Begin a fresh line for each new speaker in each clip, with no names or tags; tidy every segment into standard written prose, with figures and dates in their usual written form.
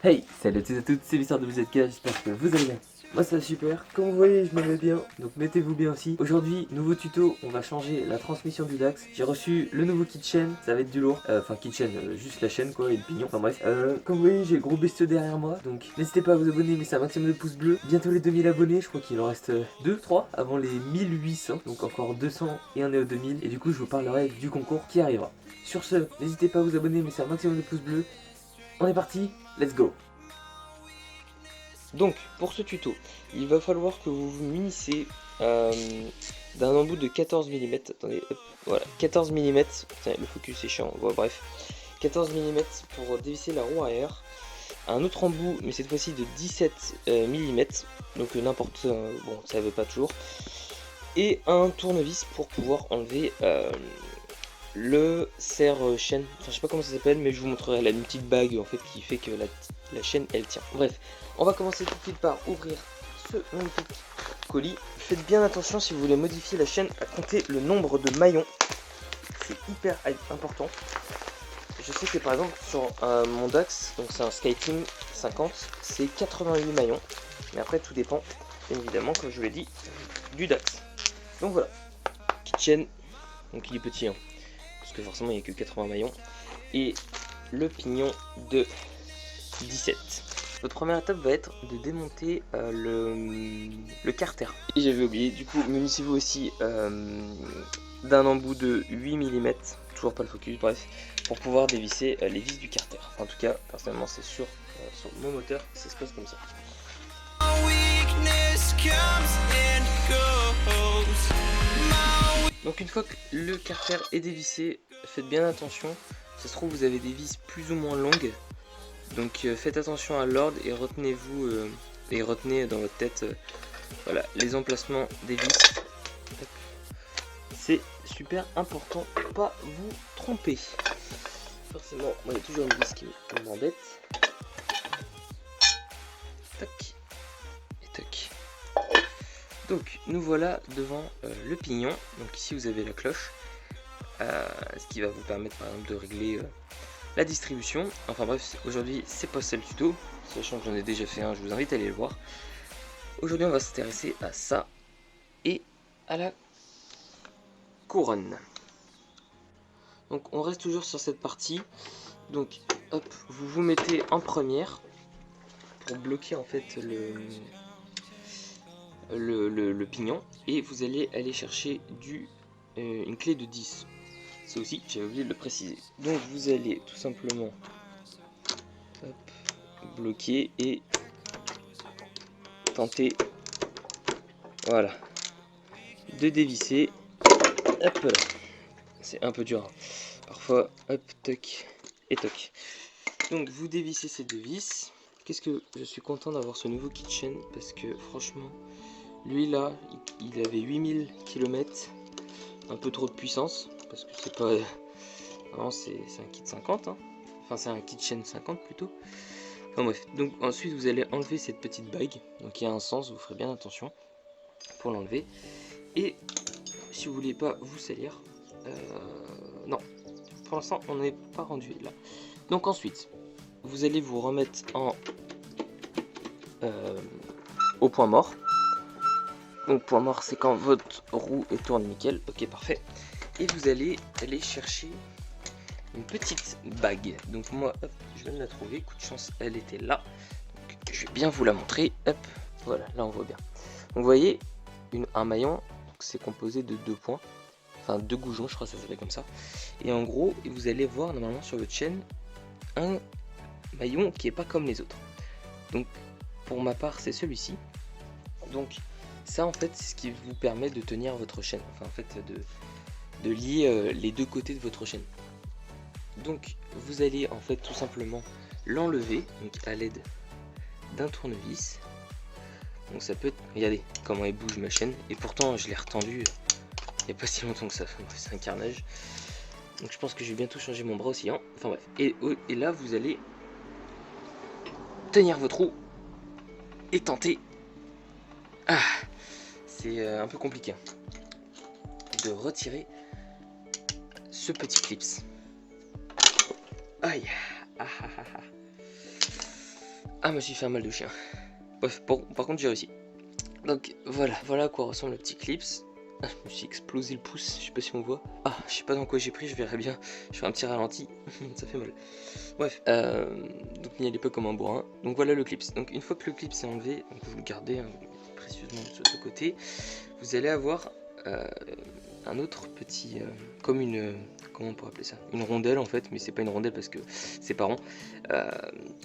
Hey, salut à tous et à toutes, c'est Mister WZK, j'espère que vous allez bien. Moi ça va super, comme vous voyez je me mets bien, donc mettez-vous bien aussi. Aujourd'hui, nouveau tuto, on va changer la transmission du Dax. J'ai reçu le nouveau kitchen, ça va être du lourd. Enfin kitchen, juste la chaîne quoi et le pignon, enfin bref. Comme vous voyez j'ai le gros bestiau derrière moi, donc n'hésitez pas à vous abonner, mais c'est un maximum de pouces bleus. Bientôt les 2000 abonnés, je crois qu'il en reste 2, 3 avant les 1800, donc encore 200 et on est aux 2000. Et du coup je vous parlerai du concours qui arrivera. Sur ce, n'hésitez pas à vous abonner, mais c'est un maximum de pouces bleus. On est parti, let's go.
Donc, pour ce tuto, il va falloir que vous vous munissez d'un embout de 14 mm. Attendez, hop, voilà, 14 mm. Le focus est chiant, bon, bref. 14 mm pour dévisser la roue arrière. Un autre embout, mais cette fois-ci de 17 mm. Donc n'importe, bon, ça ne veut pas toujours. Et un tournevis pour pouvoir enlever le serre-chaîne. Enfin, je sais pas comment ça s'appelle, mais je vous montrerai une petite bague en fait qui fait que la chaîne elle tient. Bref, on va commencer tout de suite par ouvrir ce magnifique colis. Faites bien attention si vous voulez modifier la chaîne à compter le nombre de maillons. C'est hyper important. Je sais que par exemple sur mon Dax, donc c'est un SkyTeam 50, c'est 88 maillons. Mais après tout dépend, bien évidemment, comme je vous l'ai dit, du Dax. Donc voilà, kitchen, donc il est petit, hein, parce que forcément il n'y a que 80 maillons. Et le pignon de 17. Votre première étape va être de démonter le carter. Et j'avais oublié, du coup munissez-vous aussi d'un embout de 8 mm, toujours pas le focus, bref, pour pouvoir dévisser les vis du carter. Enfin, en tout cas, personnellement c'est sûr, sur mon moteur, ça se passe comme ça. Donc une fois que le carter est dévissé, faites bien attention, ça se trouve vous avez des vis plus ou moins longues. Donc faites attention à l'ordre et retenez-vous et retenez dans votre tête voilà, les emplacements des vis. C'est super important pour pas vous tromper. Forcément, moi il y a toujours une vis qui m'embête. Tac et tac. Donc nous voilà devant le pignon. Donc ici vous avez la cloche, ce qui va vous permettre par exemple de régler la distribution. Enfin bref, aujourd'hui c'est pas ça le tuto, sachant que j'en ai déjà fait un, je vous invite à aller le voir. Aujourd'hui on va s'intéresser à ça et à la couronne. Donc on reste toujours sur cette partie. Donc hop, vous vous mettez en première pour bloquer en fait le pignon, et vous allez aller chercher une clé de 10. C'est aussi, j'avais oublié de le préciser. Donc vous allez tout simplement hop, bloquer et tenter, voilà, de dévisser. Hop là, c'est un peu dur, hein. Parfois, hop, toc et toc. Donc vous dévissez ces deux vis. Qu'est-ce que je suis content d'avoir ce nouveau kitchen, parce que franchement, lui là, il avait 8000 km, un peu trop de puissance, parce que c'est pas... Non, c'est un kit 50, hein. Enfin c'est un kitchen 50 plutôt. Enfin bref, donc ensuite vous allez enlever cette petite bague, donc il y a un sens, vous ferez bien attention pour l'enlever. Et si vous voulez pas vous salir, non, pour l'instant on n'est pas rendu là. Donc ensuite, vous allez vous remettre au point mort. Donc point mort, c'est quand votre roue tourne nickel. Ok, parfait. Et vous allez aller chercher une petite bague. Donc moi, hop, je viens de la trouver. Coup de chance, elle était là. Donc, je vais bien vous la montrer. Hop, voilà, là on voit bien. Donc vous voyez, un maillon, c'est composé de 2 points. Enfin 2 goujons, je crois que ça s'appelle comme ça. Et en gros, vous allez voir normalement sur votre chaîne un maillon qui est pas comme les autres. Donc pour ma part, c'est celui-ci. Donc ça en fait, c'est ce qui vous permet de tenir votre chaîne. Enfin en fait, de lier les deux côtés de votre chaîne. Donc vous allez en fait tout simplement l'enlever, donc à l'aide d'un tournevis. Donc ça peut être... Regardez comment elle bouge ma chaîne. Et pourtant je l'ai retendue il n'y a pas si longtemps que ça. C'est un carnage. Donc je pense que je vais bientôt changer mon bras aussi, hein. Enfin bref. Et là vous allez tenir votre roue et tenter. Ah, c'est un peu compliqué de retirer ce petit clips. Aïe. Ah, ah, ah, ah. Ah, je me suis fait un mal de chien. Bref, bon, par contre j'ai réussi. Donc voilà à quoi ressemble le petit clips. Ah, je me suis explosé le pouce, je sais pas si on voit. Ah, je sais pas dans quoi j'ai pris, je verrai bien. Je fais un petit ralenti, ça fait mal. Bref, donc n'y allez pas comme un bourrin. Donc voilà le clips. Donc une fois que le clips est enlevé, donc vous le gardez hein, précieusement de côté, vous allez avoir un autre petit, comme une, comment on pourrait appeler ça, une rondelle en fait, mais c'est pas une rondelle parce que c'est pas rond.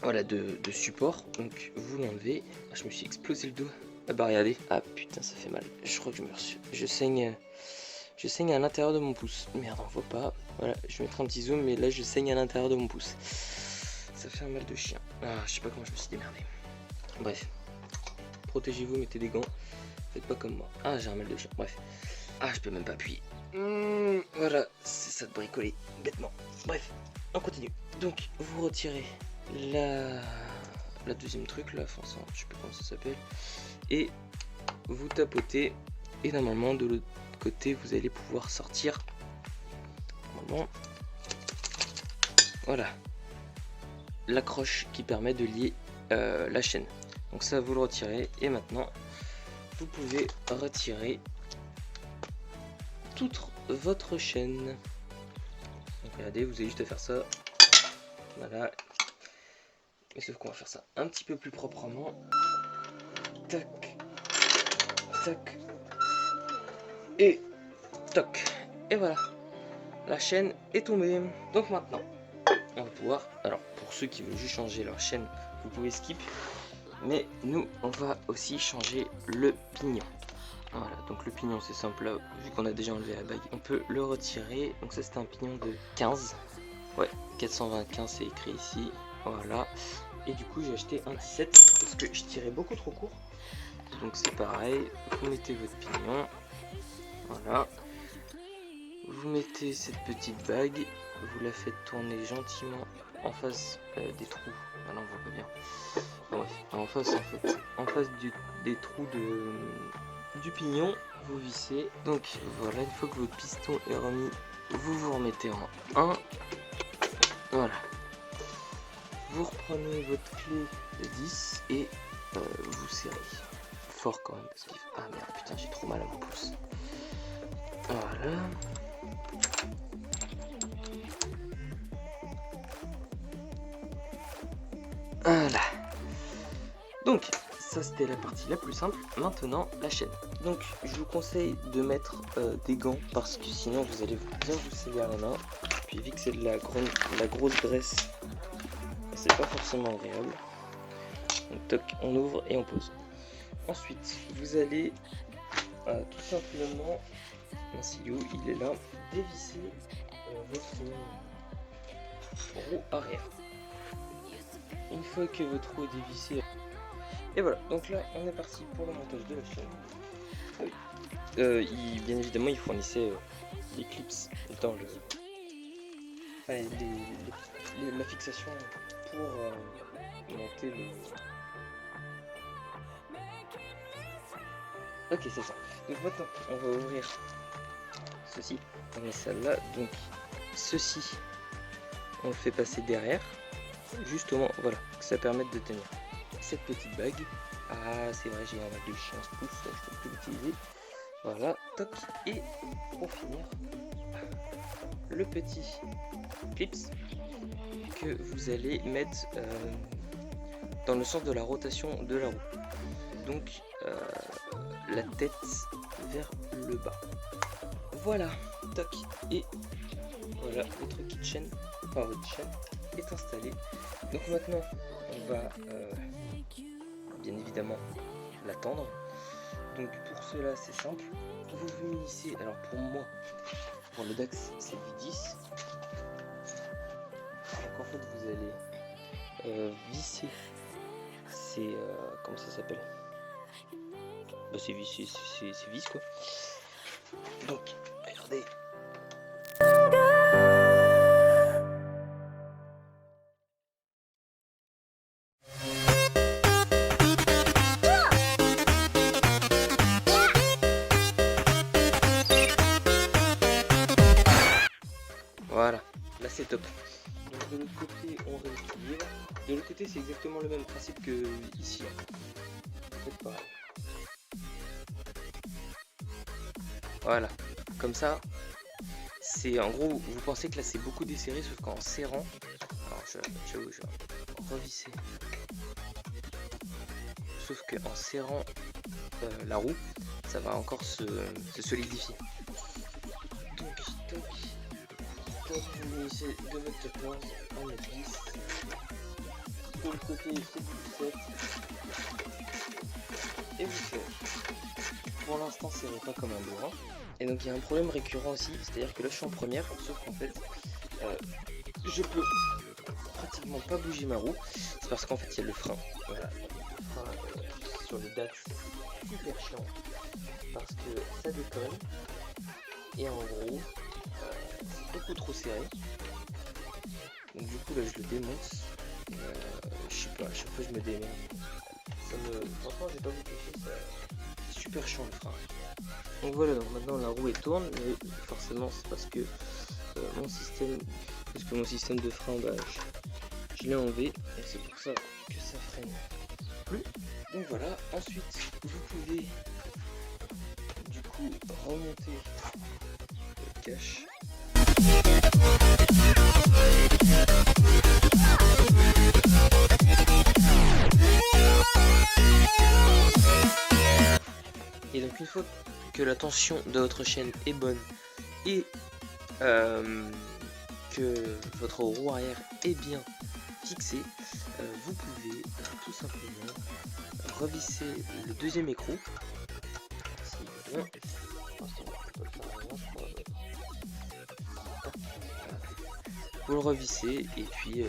Voilà, de support. Donc vous l'enlevez. Ah, je me suis explosé le doigt. Ah bah regardez. Ah putain, ça fait mal. Je crois que je saigne à l'intérieur de mon pouce. Merde, on voit pas. Voilà, je vais mettre un petit zoom, mais là je saigne à l'intérieur de mon pouce. Ça fait un mal de chien. Ah, je sais pas comment je me suis démerdé. Bref, protégez-vous, mettez des gants. Faites pas comme moi. Ah, j'ai un mal de chien. Bref. Ah, je peux même pas appuyer. Voilà, c'est ça de bricoler bêtement. Bref, on continue. Donc, vous retirez la deuxième truc là, enfin ça, je sais pas comment ça s'appelle, et vous tapotez, et normalement de l'autre côté vous allez pouvoir sortir normalement, voilà, l'accroche qui permet de lier la chaîne. Donc ça vous le retirez, et maintenant vous pouvez retirer toute votre chaîne. Donc regardez, vous avez juste à faire ça, voilà. Mais sauf qu'on va faire ça un petit peu plus proprement. Tac, tac, et toc. Et voilà, la chaîne est tombée. Donc maintenant, on va pouvoir, alors pour ceux qui veulent juste changer leur chaîne, vous pouvez skip. Mais nous, on va aussi changer le pignon. Voilà, donc le pignon c'est simple, là, vu qu'on a déjà enlevé la bague, on peut le retirer. Donc ça c'était un pignon de 15. Ouais, 425 c'est écrit ici. Voilà. Et du coup j'ai acheté un 17 parce que je tirais beaucoup trop court. Donc c'est pareil, vous mettez votre pignon. Voilà. Vous mettez cette petite bague, vous la faites tourner gentiment en face des trous. Ah non, on voit pas bien. Enfin, bref, en face des trous du pignon, vous vissez. Donc voilà, une fois que votre piston est remis, vous vous remettez en 1. Voilà. Vous reprenez votre clé de 10 et vous serrez. Fort quand même parce qu'il faut... Ah merde, putain, j'ai trop mal à mon pouce. Voilà. Voilà. Donc, ça c'était la partie la plus simple. Maintenant, la chaîne. Donc, je vous conseille de mettre des gants parce que sinon vous allez bien vous saigner les mains. Puis vu que c'est de la grosse graisse, c'est pas forcément agréable. Donc toc, on ouvre et on pose. Ensuite, vous allez tout simplement, ainsi où il est là, dévisser votre roue arrière. Une fois que votre roue est dévissée, et voilà. Donc là, on est parti pour le montage de la chaîne. Bien évidemment, il fournissait les clips dans le, enfin, la fixation pour monter le... Ok, c'est ça. Donc maintenant, on va ouvrir ceci. On met ça là. Donc ceci, on le fait passer derrière. Justement, voilà, que ça permette de tenir cette petite bague. Ah, c'est vrai, j'ai un bague de chien ce pouce, je peux plus l'utiliser. Voilà, toc. Et pour finir, le petit clips que vous allez mettre dans le sens de la rotation de la roue. Donc la tête vers le bas. Voilà, toc. Et voilà, votre kitchen, enfin votre chaîne est installée. Donc maintenant, on va bien évidemment l'attendre. Donc pour cela, c'est simple. Vous vous munissez, alors pour moi, pour le DAX, c'est du 10. Donc en fait, vous allez visser, c'est comment ça s'appelle, bah c'est visser, c'est vis quoi. Donc regardez, voilà, là c'est top. Donc de l'autre côté, côté on rééquilibre. De l'autre côté c'est exactement le même principe que ici. Faites pareil. Voilà, comme ça, c'est en gros, vous pensez que là c'est beaucoup desserré, sauf qu'en serrant, alors je vais revisser, sauf qu'en serrant la roue, ça va encore se solidifier. Donc, toc, toc, vous unissez 2 mètres de 15, 1 mètre 10, de l'autre côté c'est du 7, et vous serrez. Pour l'instant serrez pas comme un bourrin. Et donc il y a un problème récurrent aussi, c'est-à-dire que là je suis en première, sauf qu'en fait je peux pratiquement pas bouger ma roue. C'est parce qu'en fait il y a le frein. Voilà, le frein sur le Dax, super chiant parce que ça déconne. Et en gros c'est beaucoup trop serré. Donc du coup là je le démonte. Je sais pas, à chaque fois je me démerde. Franchement j'ai pas vous cacher, c'est super chiant le frein. Donc voilà, donc maintenant la roue elle tourne, mais forcément c'est parce que mon système de frein, bah, je l'ai enlevé, et c'est pour ça que ça freine plus. Donc voilà, ensuite vous pouvez du coup remonter le cache. Et donc une fois que la tension de votre chaîne est bonne et que votre roue arrière est bien fixée, vous pouvez tout simplement revisser le deuxième écrou. Vous le revissez et puis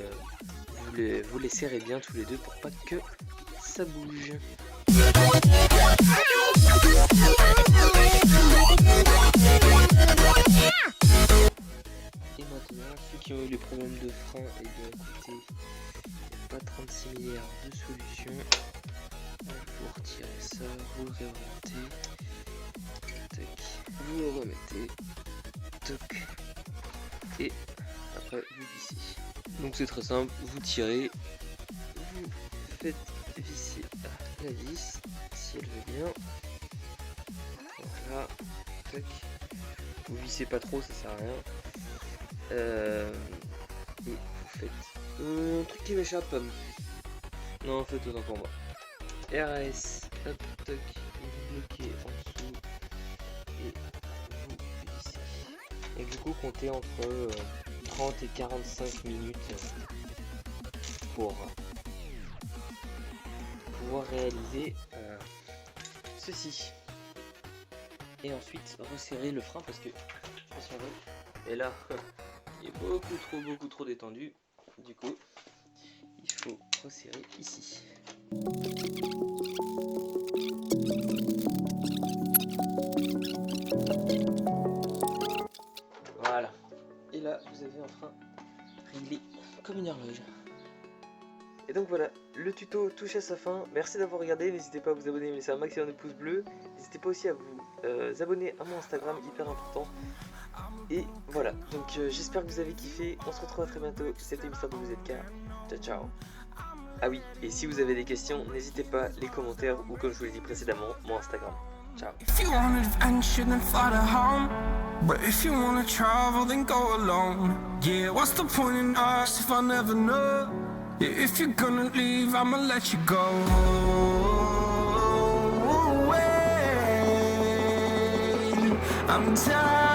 vous les serrez bien tous les deux pour pas que ça bouge. Et maintenant, ceux qui ont eu les problèmes de frein, et bien écoutez, il n'y a pas 36 milliards de solutions. Vous retirez ça, vous le réorientez, tac, vous le remettez, toc, et après vous vissez. Donc c'est très simple, vous tirez, vous faites visser la vis, si elle veut bien. Voilà, tac. Vous vissez pas trop, ça sert à rien. Et vous faites un truc qui m'échappe. Non, faites autant pour moi. RS, hop, tac, vous bloquez en dessous et vous vissez. Et du coup, comptez entre 30 et 45 minutes pour pouvoir réaliser ceci. Et ensuite resserrer le frein parce que et là il est beaucoup trop détendu, du coup il faut resserrer ici. Voilà, et là vous avez un frein réglé comme une horloge. Et donc voilà, le tuto touche à sa fin. Merci d'avoir regardé, n'hésitez pas à vous abonner, laisser un maximum de pouces bleus. N'hésitez pas aussi à vous abonner à mon Instagram, hyper important. Et voilà, donc j'espère que vous avez kiffé. On se retrouve à très bientôt. C'était Mister WZK. Ciao ciao. Ah oui, et si vous avez des questions, n'hésitez pas, les commentaires ou comme je vous l'ai dit précédemment, mon Instagram. Ciao.
If you want adventure, then fly to home. But if you wanna travel, then go alone. Yeah, what's the point in us if I never know? Yeah, if you're gonna leave, I'ma let you go. I'm tired.